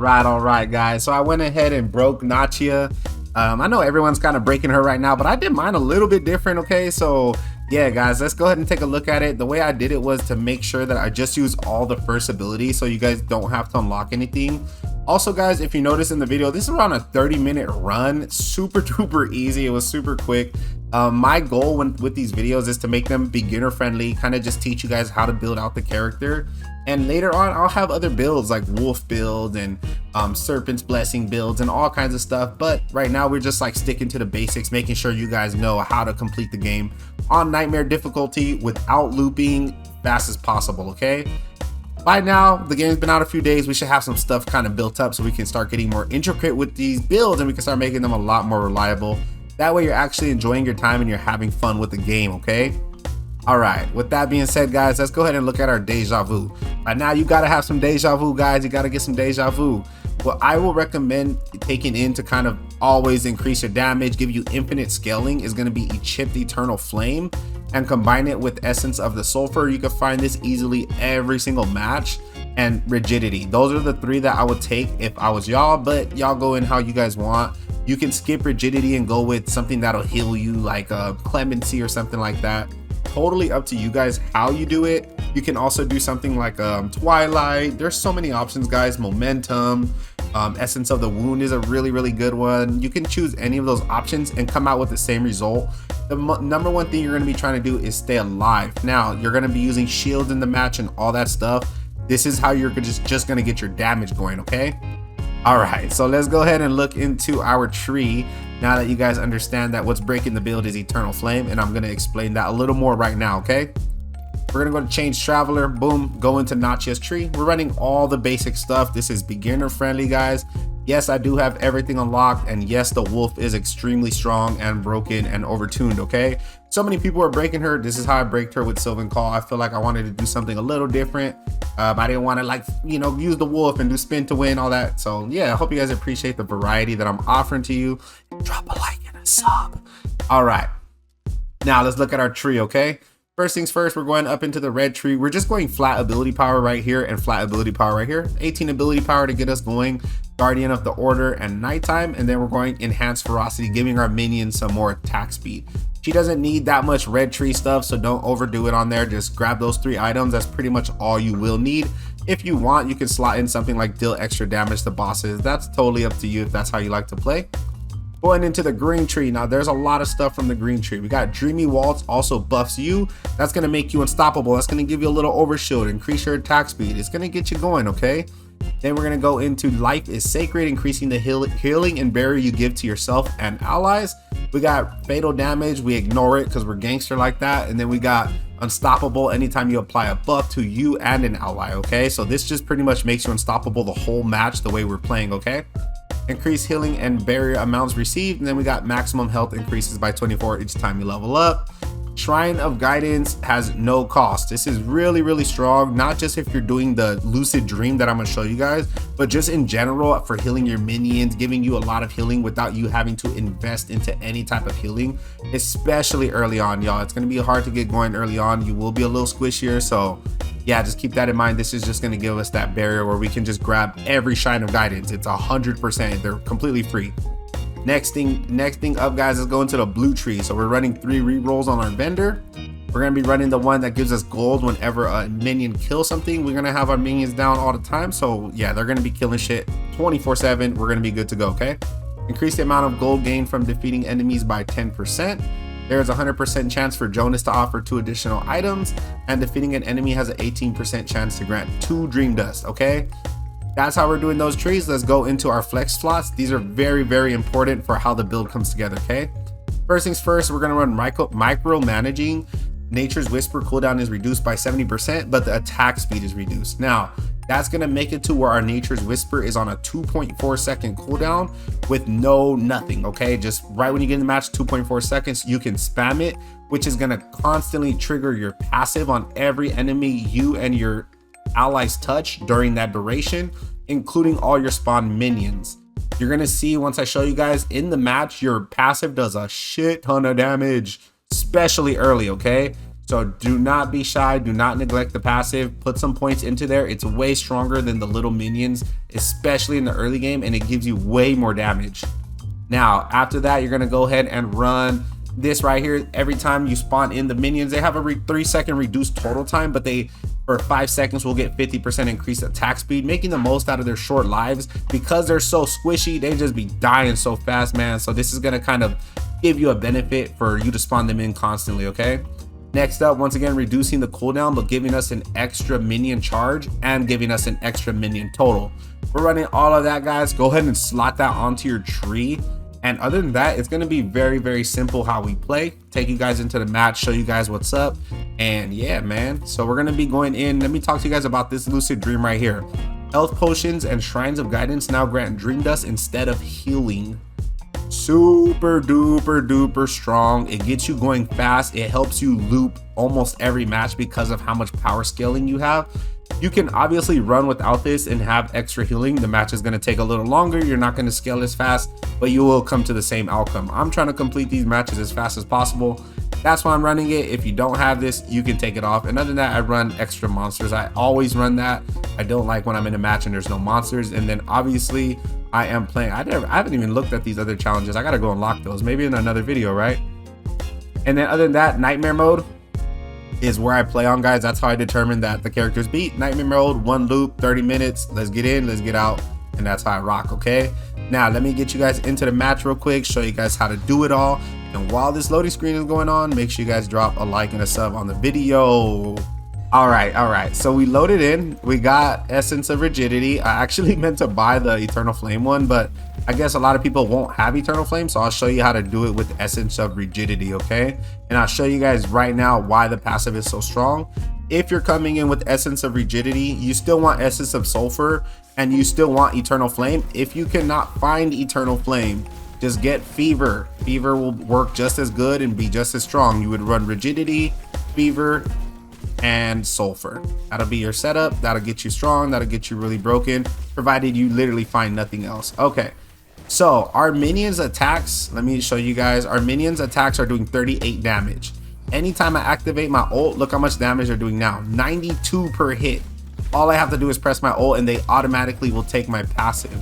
All right, guys. So I went ahead and broke Nachia. I know everyone's kind of breaking her right now, but I did mine a little bit different, okay? So yeah, guys, let's go ahead and take a look at it. The way I did it was to make sure that I just use all the first abilities so you guys don't have to unlock anything. Also, guys, if you notice in the video, this is around a 30-minute run. Super duper easy. It was super quick. My goal with these videos is to make them beginner friendly, kind of just teach you guys how to build out the character. And later on, I'll have other builds like wolf build and serpent's blessing builds and all kinds of stuff. But right now we're just like sticking to the basics, making sure you guys know how to complete the game on nightmare difficulty without looping, fast as possible, okay? By now, the game's been out a few days. We should have some stuff kind of built up so we can start getting more intricate with these builds and we can start making them a lot more reliable. That way you're actually enjoying your time and you're having fun with the game, okay? All right, with that being said, guys, let's go ahead and look at our deja vu. By now, you gotta have some deja vu, guys. You gotta get some deja vu. What I will recommend taking in to kind of always increase your damage, give you infinite scaling, is gonna be Chipped Eternal Flame, and combine it with Essence of the Sulfur. You can find this easily every single match, and Rigidity. Those are the three that I would take if I was y'all, but y'all go in how you guys want. You can skip Rigidity and go with something that'll heal you, like Clemency or something like that. Totally up to you guys how you do it. You can also do something like Twilight. There's so many options, guys. Momentum, Essence of the Wound is a really good one. You can choose any of those options and come out with the same result. The number one thing you're going to be trying to do is stay alive. Now you're going to be using shields in the match and all that stuff. This is how you're just going to get your damage going, okay? All right, so let's go ahead and look into our tree now that you guys understand that what's breaking the build is Eternal Flame, and I'm going to explain that a little more right now, okay? We're going to go to Change Traveler, boom, go into Nachia's tree. We're running all the basic stuff. This is beginner friendly, guys. Yes, I do have everything unlocked, and yes, the wolf is extremely strong and broken and overtuned, okay? So many people are breaking her. This is how I break her with Sylvan Call. I feel like I wanted to do something a little different. I didn't want to, like, you know, use the wolf and do spin to win, all that. So yeah, I hope you guys appreciate the variety that I'm offering to you. Drop a like and a sub. All right, now let's look at our tree, okay? First things first, we're going up into the red tree. We're just going flat ability power right here and flat ability power right here. 18 ability power to get us going. Guardian of the Order and Nighttime. And then we're going Enhanced Ferocity, giving our minions some more attack speed. She doesn't need that much red tree stuff, so don't overdo it on there. Just grab those 3 items. That's pretty much all you will need. If you want, you can slot in something like deal extra damage to bosses. That's totally up to you if that's how you like to play. Going into the green tree, now there's a lot of stuff from the green tree. We got Dreamy Waltz, also buffs you. That's going to make you unstoppable. That's going to give you a little overshield, increase your attack speed. It's going to get you going, okay? Then we're going to go into Life is Sacred, increasing the healing and barrier you give to yourself and allies. We got Fatal Damage. We ignore it because we're gangster like that. And then we got Unstoppable anytime you apply a buff to you and an ally, okay? So this just pretty much makes you unstoppable the whole match the way we're playing, okay? Increase healing and barrier amounts received. And then we got maximum health increases by 24 each time you level up. Shrine of Guidance has no cost. This is really strong, not just if you're doing the lucid dream that I'm going to show you guys, but just in general for healing your minions, giving you a lot of healing without you having to invest into any type of healing, especially early on, y'all. It's going to be hard to get going early on. You will be a little squishier, so yeah, just keep that in mind. This is just going to give us that barrier where we can just grab every Shrine of Guidance. It's 100%. They're completely free. Next thing up, guys, is going to the blue tree. So we're running 3 rerolls on our vendor. We're going to be running the one that gives us gold whenever a minion kills something. We're going to have our minions down all the time. So yeah, they're going to be killing shit 24/7. We're going to be good to go, okay? Increase the amount of gold gained from defeating enemies by 10%. There's a 100% chance for Jonas to offer 2 additional items, and defeating an enemy has an 18% chance to grant 2 Dream Dust, okay? That's how we're doing those trees. Let's go into our flex slots. These are very important for how the build comes together, okay? First things first, we're gonna run micro managing. Nature's Whisper cooldown is reduced by 70%, but the attack speed is reduced. Now, that's gonna make it to where our Nature's Whisper is on a 2.4 second cooldown with nothing, okay? Just right when you get in the match, 2.4 seconds, you can spam it, which is gonna constantly trigger your passive on every enemy you and your allies touch during that duration, including all your spawn minions. You're gonna see once I show you guys in the match, your passive does a shit ton of damage, especially early, okay? So do not be shy, do not neglect the passive, put some points into there. It's way stronger than the little minions, especially in the early game, and it gives you way more damage. Now, after that, you're gonna go ahead and run this right here. Every time you spawn in the minions, they have a 3-second reduced total time, but they, for 5 seconds, will get 50% increased attack speed, making the most out of their short lives. Because they're so squishy, they just be dying so fast, man. So this is gonna kind of give you a benefit for you to spawn them in constantly, okay? Next up, once again, reducing the cooldown, but giving us an extra minion charge and giving us an extra minion total. We're running all of that, guys. Go ahead and slot that onto your tree. And other than that, it's going to be very, very simple how we play. Take you guys into the match, show you guys what's up. And yeah, man. So we're going to be going in. Let me talk to you guys about this lucid dream right here. Health potions and shrines of guidance now grant dream dust instead of healing. Super duper duper strong. It gets you going fast. It helps you loop almost every match because of how much power scaling you have. You can obviously run without this and have extra healing. The match is going to take a little longer. You're not going to scale as fast, but you will come to the same outcome. I'm trying to complete these matches as fast as possible. That's why I'm running it. If you don't have this, you can take it off. And other than that, I run extra monsters. I always run that. I don't like when I'm in a match and there's no monsters. And then obviously I am playing. I haven't even looked at these other challenges. I got to go unlock those maybe in another video, right? And then other than that, nightmare mode is where I play on, guys. That's how I determine that the characters beat. Nightmare mode, 1 loop, 30 minutes. Let's get in, let's get out. And that's how I rock, okay? Now, let me get you guys into the match real quick, show you guys how to do it all. And while this loading screen is going on, make sure you guys drop a like and a sub on the video. All right. So we loaded in. We got Essence of Rigidity. I actually meant to buy the Eternal Flame one, but I guess a lot of people won't have Eternal Flame, so I'll show you how to do it with Essence of Rigidity, okay? And I'll show you guys right now why the passive is so strong. If you're coming in with Essence of Rigidity, you still want Essence of Sulfur, and you still want Eternal Flame. If you cannot find Eternal Flame, just get Fever. Fever will work just as good and be just as strong. You would run Rigidity, Fever, and Sulfur. That'll be your setup. That'll get you strong. That'll get you really broken, provided you literally find nothing else. Okay, so our minions attacks, let me show you guys. Our minions attacks are doing 38 damage. Anytime I activate my ult, look how much damage they're doing now. 92 per hit. All I have to do is press my ult and they automatically will take my passive.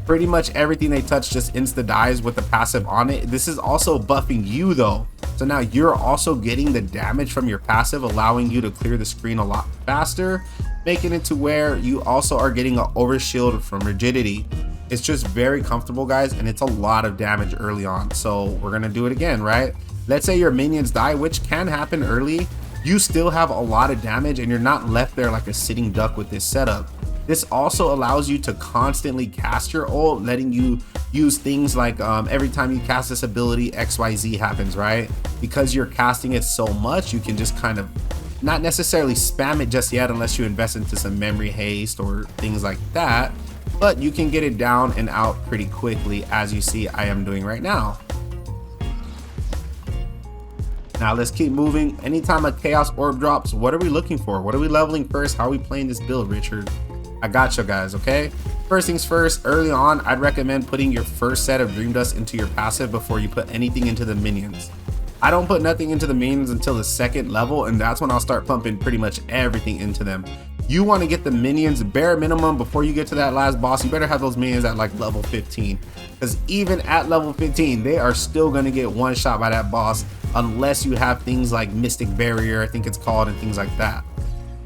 Pretty much everything they touch just insta dies with the passive on it. This is also buffing you though. So now you're also getting the damage from your passive, allowing you to clear the screen a lot faster, making it to where you also are getting an overshield from Rigidity. It's just very comfortable, guys, and it's a lot of damage early on. So we're gonna do it again, right? Let's say your minions die, which can happen early. You still have a lot of damage and you're not left there like a sitting duck with this setup. This also allows you to constantly cast your ult, letting you use things like every time you cast this ability, XYZ happens, right? Because you're casting it so much, you can just kind of not necessarily spam it just yet unless you invest into some memory haste or things like that, but you can get it down and out pretty quickly, as you see I am doing right now. Now let's keep moving. Anytime a Chaos Orb drops, what are we looking for? What are we leveling first? How are we playing this build, Richard? I got you guys, okay? First things first, early on, I'd recommend putting your first set of Dream Dust into your passive before you put anything into the minions. I don't put nothing into the minions until the 2nd level, and that's when I'll start pumping pretty much everything into them. You want to get the minions bare minimum before you get to that last boss. You better have those minions at like level 15, because even at level 15, they are still going to get one shot by that boss unless you have things like Mystic Barrier, I think it's called, and things like that.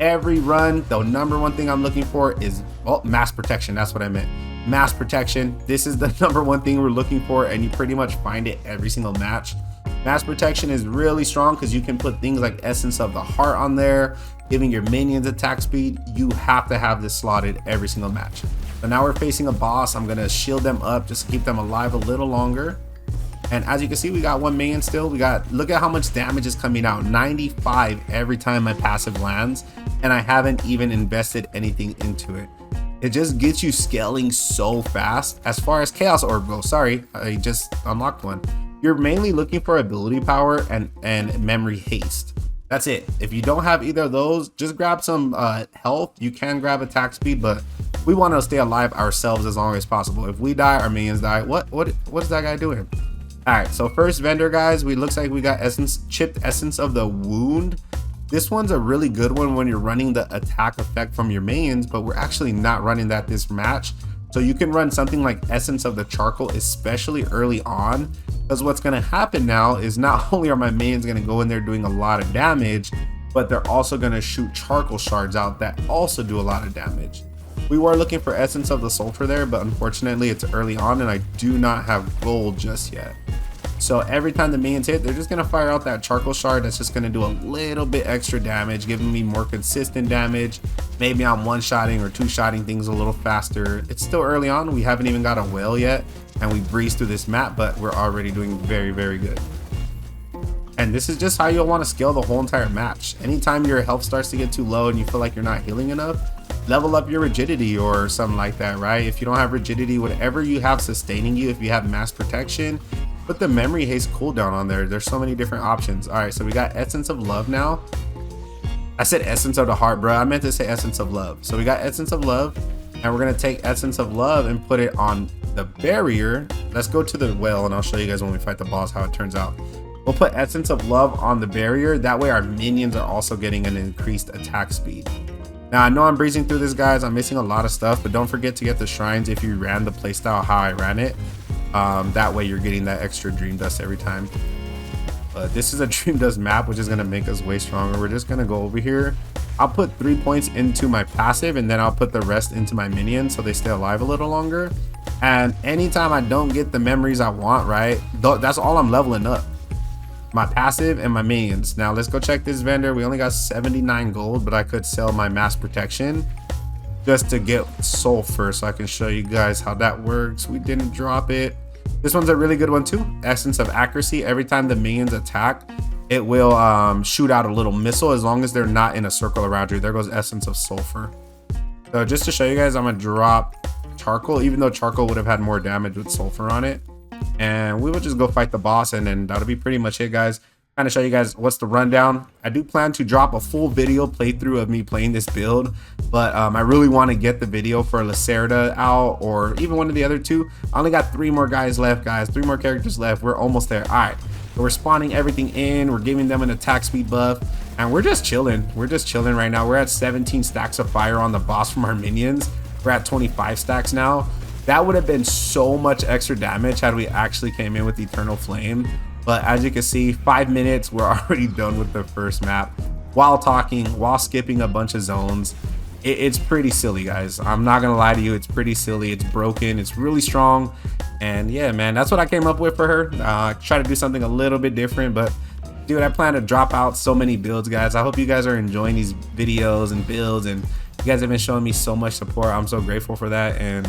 Every run, the number one thing I'm looking for is mass protection. That's what I meant. Mass protection. This is the number one thing we're looking for, and you pretty much find it every single match. Mass protection is really strong because you can put things like Essence of the Heart on there, giving your minions attack speed. You have to have this slotted every single match. But now we're facing a boss. I'm gonna shield them up just to keep them alive a little longer. And as you can see, we got 1 minion still. Look at how much damage is coming out. 95 every time my passive lands, and I haven't even invested anything into it. It just gets you scaling so fast. As far as Chaos Orb goes, sorry, I just unlocked one. You're mainly looking for ability power and memory haste. That's it. If you don't have either of those, just grab some health. You can grab attack speed, but we want to stay alive ourselves as long as possible. If we die, our minions die. What is that guy doing? All right, so first vendor, guys, looks like we got chipped essence of the wound. This one's a really good one when you're running the attack effect from your mains, but we're actually not running that this match. So you can run something like essence of the charcoal, especially early on, because what's going to happen now is not only are my mains going to go in there doing a lot of damage, but they're also going to shoot charcoal shards out that also do a lot of damage. We were looking for essence of the sulfur there, but unfortunately it's early on and I do not have gold just yet. So every time the minions hit, they're just going to fire out that charcoal shard that's just going to do a little bit extra damage, giving me more consistent damage. Maybe I'm one-shotting or two-shotting things a little faster. It's still early on. We haven't even got a whale yet, and we breezed through this map, but we're already doing very, very good. And this is just how you'll want to scale the whole entire match. Anytime your health starts to get too low and you feel like you're not healing enough, level up your rigidity or something like that, right? If you don't have rigidity, whatever you have sustaining you, if you have mass protection, put the memory haste cooldown on there. There's so many different options. All right, so we got essence of love now. I said essence of the heart, bro. I meant to say essence of love. So we got essence of love, and we're gonna take essence of love and put it on the barrier. Let's go to the whale and I'll show you guys when we fight the boss how it turns out. We'll put essence of love on the barrier. That way our minions are also getting an increased attack speed. Now I know I'm breezing through this, guys. I'm missing a lot of stuff, but don't forget to get the shrines if you ran the playstyle how I ran it. That way you're getting that extra dream dust every time. But this is a dream dust map, which is going to make us way stronger. We're just going to go over here. I'll put 3 points into my passive and then I'll put the rest into my minions so they stay alive a little longer. And anytime I don't get the memories I want, right, that's all I'm leveling up, my passive and my minions. Now let's go check this vendor. We only got 79 gold, but I could sell my mass protection just to get sulfur so I can show you guys how that works. We didn't drop it. This one's a really good one too. Essence of accuracy. Every time the minions attack, it will shoot out a little missile as long as they're not in a circle around you. There goes essence of sulfur. So just to show you guys, I'm gonna drop charcoal, even though charcoal would have had more damage with sulfur on it. And we will just go fight the boss, and then that'll be pretty much it, guys. Kind of show you guys what's the rundown. I do plan to drop a full video playthrough of me playing this build, but I really want to get the video for Lacerda out, or even one of the other two. I only got 3 more guys left, guys. 3 more characters left. We're almost there. All right, so we're spawning everything in. We're giving them an attack speed buff, and we're just chilling. We're just chilling right now. We're at 17 stacks of fire on the boss from our minions. We're at 25 stacks now. That would have been so much extra damage had we actually came in with Eternal Flame. But as you can see, 5 minutes, we're already done with the first map while talking, while skipping a bunch of zones. It's pretty silly, guys. I'm not gonna lie to you, it's pretty silly. It's broken, it's really strong. And yeah, man, that's what I came up with for her. Try to do something a little bit different, but dude, I plan to drop out so many builds, guys. I hope you guys are enjoying these videos and builds, and you guys have been showing me so much support. I'm so grateful for that. And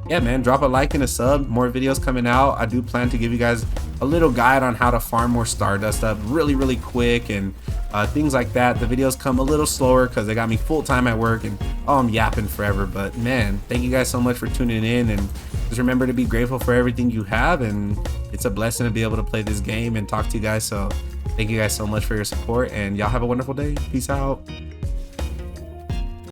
yeah, man, drop a like and a sub. More videos coming out. I do plan to give you guys a little guide on how to farm more Stardust up really quick, and things like that. The videos come a little slower because they got me full time at work, and I'm yapping forever. But man, thank you guys so much for tuning in, and just remember to be grateful for everything you have. And it's a blessing to be able to play this game and talk to you guys. So thank you guys so much for your support, and y'all have a wonderful day. Peace out.